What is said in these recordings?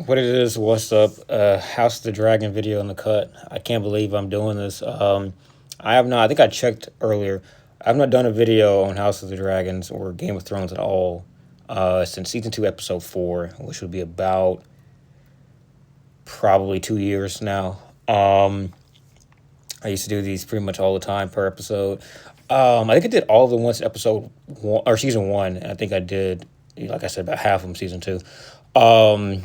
What it is, what's up? House of the Dragon video in the cut. I can't believe I'm doing this. I have not, I think I checked earlier. I've not done a video on House of the Dragons or Game of Thrones at all since season 2, episode 4, which would be about probably 2 years now. I used to do these pretty much all the time per episode. I think I did all of them once episode one or season 1. And I think I did, like I said, about half of them season 2. Um,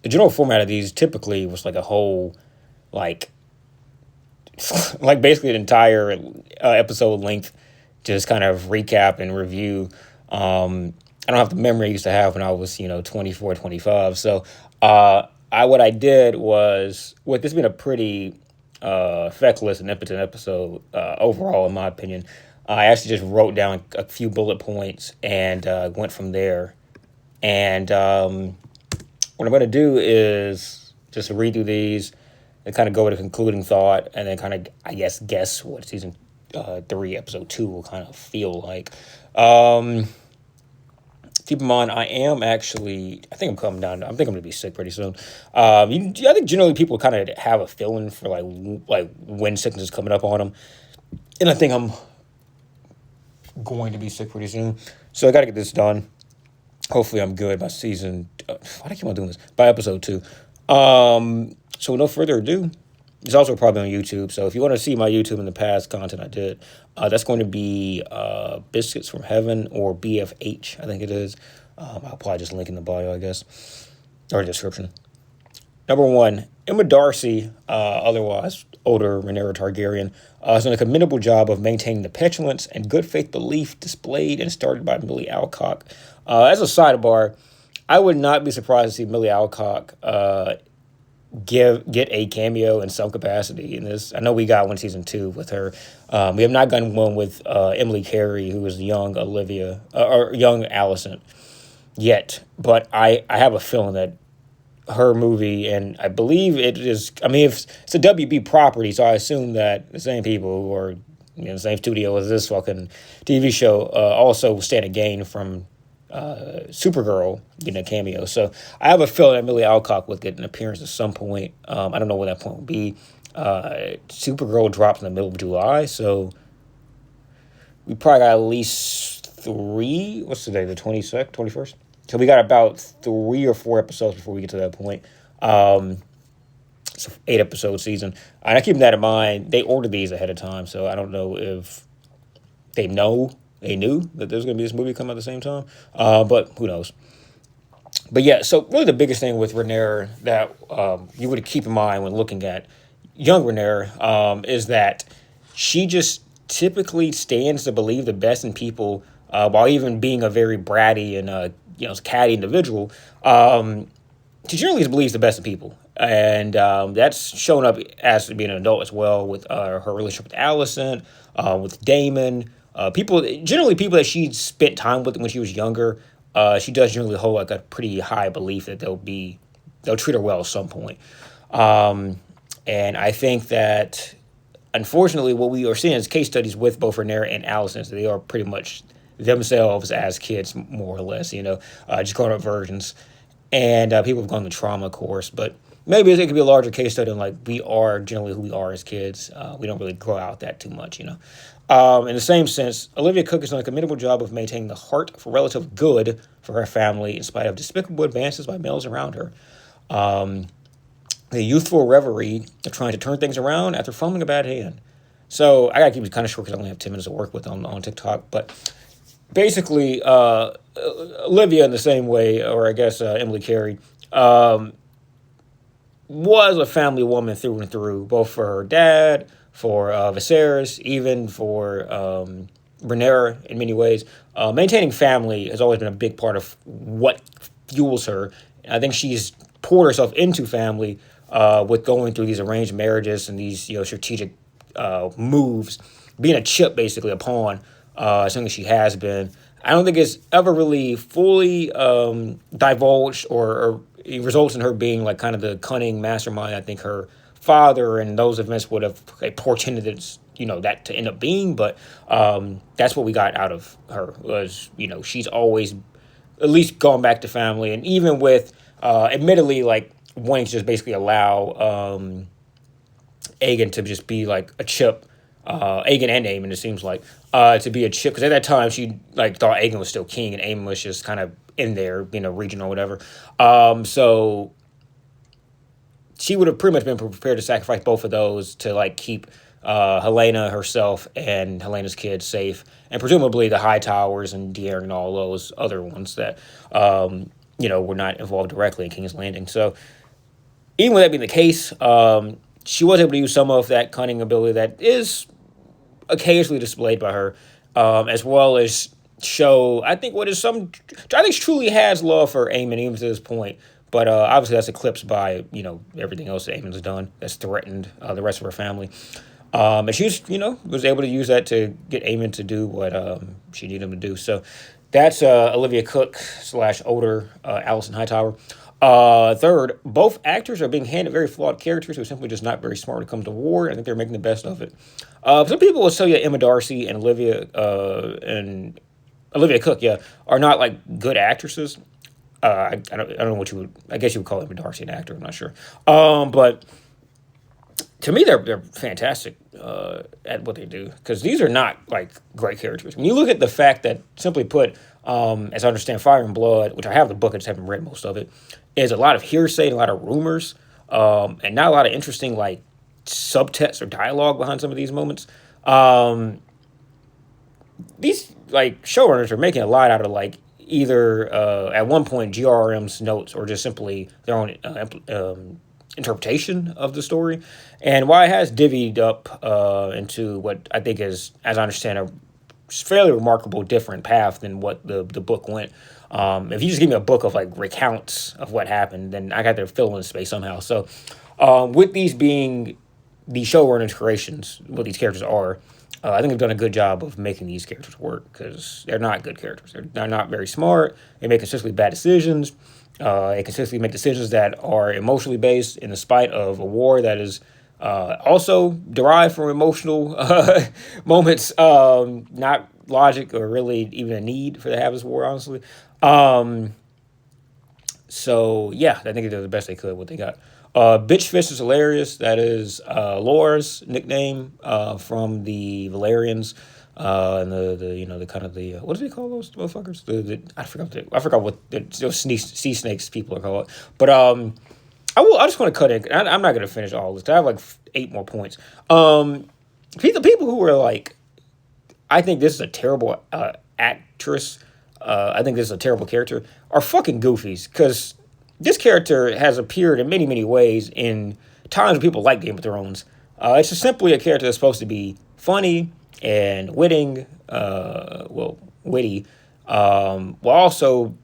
the general format of these typically was like a whole like like basically an entire episode length, just kind of recap and review. I don't have the memory I used to have when I was 24, 25. So I what I did was, with this being a pretty feckless and impotent episode overall, in my opinion, I actually just wrote down a few bullet points and went from there. And what I'm going to do is just read through these and kind of go with a concluding thought, and then kind of, I guess what season 3, episode 2 will kind of feel like. Um, Keep in mind, I am actually, I think I'm coming down. I think I'm going to be sick pretty soon. I think generally people kind of have a feeling for like when sickness is coming up on them. And I think I'm going to be sick pretty soon. So I got to get this done. Hopefully I'm good by season. Why do I keep on doing this? By episode 2. So with no further ado, it's also probably on YouTube. So if you want to see my YouTube in the past content I did, that's going to be Biscuits from Heaven, or BFH, I think it is. I'll probably just link in the bio, I guess, or description. Number 1, Emma Darcy, otherwise older Rhaenyra Targaryen, has done a commendable job of maintaining the petulance and good faith belief displayed and started by Millie Alcock. As a sidebar, I would not be surprised to see Millie Alcock get a cameo in some capacity in this. I know we got one season 2 with her. We have not gotten one with Emily Carey, who was young Olivia or young Allison yet. But I have a feeling that her movie, and I believe it is. I mean, if it's a WB property, so I assume that the same people who are the same studio as this fucking TV show also stand to gain from Supergirl getting a cameo. So I have a feeling that Millie Alcock would get an appearance at some point. I don't know what that point will be. Supergirl drops in the middle of July, so we probably got at least 3. What's today? The 22nd, 21st. So we got about 3 or 4 episodes before we get to that point. It's an 8-episode season. And I keep that in mind. They ordered these ahead of time, so I don't know if they knew that there's going to be this movie come at the same time. But who knows? But yeah, so really the biggest thing with Rhaenyra that you would keep in mind when looking at young Rhaenyra is that she just typically stands to believe the best in people, while even being a very bratty and catty individual. She generally believes the best in people. And that's shown up as being an adult as well, with her relationship with Allison, with Damon. People that she spent time with when she was younger, she does generally hold like a pretty high belief that they'll treat her well at some point. And I think that, unfortunately, what we are seeing is case studies with both Rhaenyra and Allison. So they are pretty much themselves as kids, more or less, just grown up versions. And people have gone the trauma course, but maybe it could be a larger case study. And like, we are generally who we are as kids. We don't really grow out that too much. In the same sense, Olivia Cook has done a commendable job of maintaining the heart for relative good for her family in spite of despicable advances by males around her. The youthful reverie of trying to turn things around after fumbling a bad hand. So I gotta keep it kind of short because I only have 10 minutes to work with on TikTok. But basically, Olivia, in the same way, or I guess Emily Carey, was a family woman through and through, both for her dad, for Viserys, even for Rhaenyra in many ways. Maintaining family has always been a big part of what fuels her. I think she's poured herself into family with going through these arranged marriages and these strategic moves, being a chip, basically a pawn, something she has been. I don't think it's ever really fully divulged, or it results in her being like kind of the cunning mastermind I think her father and those events would have portended that to end up being. But that's what we got out of her, was she's always at least gone back to family. And even with admittedly, like, wanting to just basically allow Aegon to just be like a chip. Aegon and Aemon, it seems like, to be a chip. Because at that time, she like thought Aegon was still king, and Aemon was just kind of in there, being a regent or whatever. So she would have pretty much been prepared to sacrifice both of those to like keep Helena herself and Helena's kids safe, and presumably the High Towers and De'Aaron and all those other ones that were not involved directly in King's Landing. So even with that being the case, she was able to use some of that cunning ability that is occasionally displayed by her, as well as show, I think, I think she truly has love for Aemon even to this point. But obviously that's eclipsed by, everything else that Aemon's done that's threatened the rest of her family. And she was able to use that to get Aemon to do what she needed him to do. So that's Olivia Cook / older Alicent Hightower. Third, both actors are being handed very flawed characters who are simply just not very smart when it comes to war. I think they're making the best of it. Some people will tell you Emma Darcy and Olivia Cook, are not like good actresses. I don't know what I guess you would call Emma Darcy an actor. I'm not sure. But to me, they're fantastic at what they do, because these are not like great characters. When you look at the fact that, simply put, as I understand, Fire and Blood, which I have the book, I just haven't read most of it, is a lot of hearsay and a lot of rumors, and not a lot of interesting like subtext or dialogue behind some of these moments. These like showrunners are making a lot out of like either at one point GRM's notes or just simply their own interpretation of the story. And while it has divvied up into what I think is, as I understand, a fairly remarkable different path than what the book went. If you just give me a book of like recounts of what happened, then I got to fill in space somehow. So with these being the showrunners' creations, what these characters are, I think they've done a good job of making these characters work, because they're not good characters. They're not very smart. They make consistently bad decisions. They consistently make decisions that are emotionally based in the spite of a war that is also derived from emotional moments, not logic or really even a need for the have this war, honestly. So, yeah, I think they did the best they could, what they got. Bitch Fist is hilarious. That is Laura's nickname from the Valerians. And the kind of the what do they call those motherfuckers? I forgot what those sea snakes people are called. But I just want to cut in. I'm not gonna finish all this. I have like 8 more points. People who were like, I think this is a terrible actress. I think this is a terrible character, are fucking goofies, because this character has appeared in many, many ways in times when people like Game of Thrones. It's just simply a character that's supposed to be funny and witty, while also,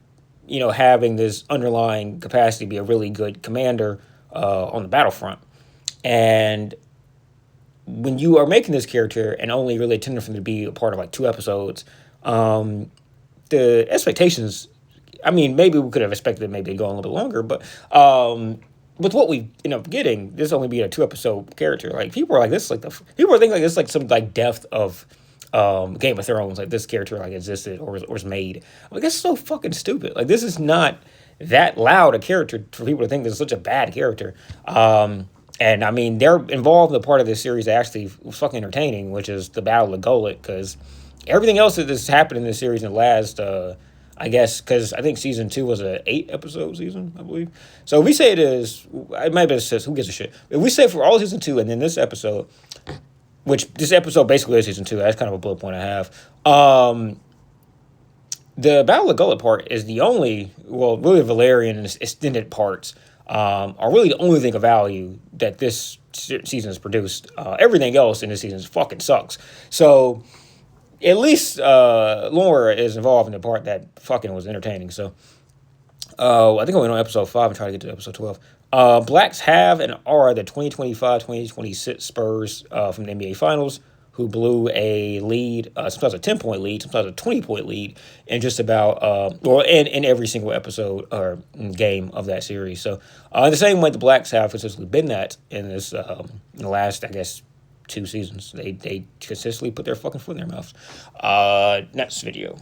having this underlying capacity to be a really good commander on the battlefront. And when you are making this character and only really intending for him to be a part of like 2 episodes, the expectations, I mean, maybe we could have expected maybe to go on a little bit longer, but with what we end up getting, this only being a 2-episode character, like people are like this, people are thinking like this, like some like depth of Game of Thrones, like this character like existed or was made. I'm like, that's so fucking stupid. Like, this is not that loud a character for people to think this is such a bad character. And I mean, they're involved in the part of this series that actually was fucking entertaining, which is the Battle of Golett, because everything else that has happened in this series in the last, I guess, because I think season 2 was a 8-episode season, I believe. So if we say it might be a 6, who gives a shit? If we say for all season 2 and then this episode, which this episode basically is season 2, that's kind of a bullet point I have. The Battle of Golett part is the only, well, really Valerian and extended parts are really the only thing of value that this season has produced. Everything else in this season fucking sucks. So at least Laura is involved in the part that fucking was entertaining. So I think I went on episode 5 and tried to get to episode 12. Blacks have and are the 2025-2026 Spurs from the NBA Finals, who blew a lead, sometimes a 10-point lead, sometimes a 20-point lead, in just about, in every single episode or game of that series. So in the same way the Blacks have consistently been that in this, in the last, I guess, 2 seasons. They consistently put their fucking foot in their mouths. Next video.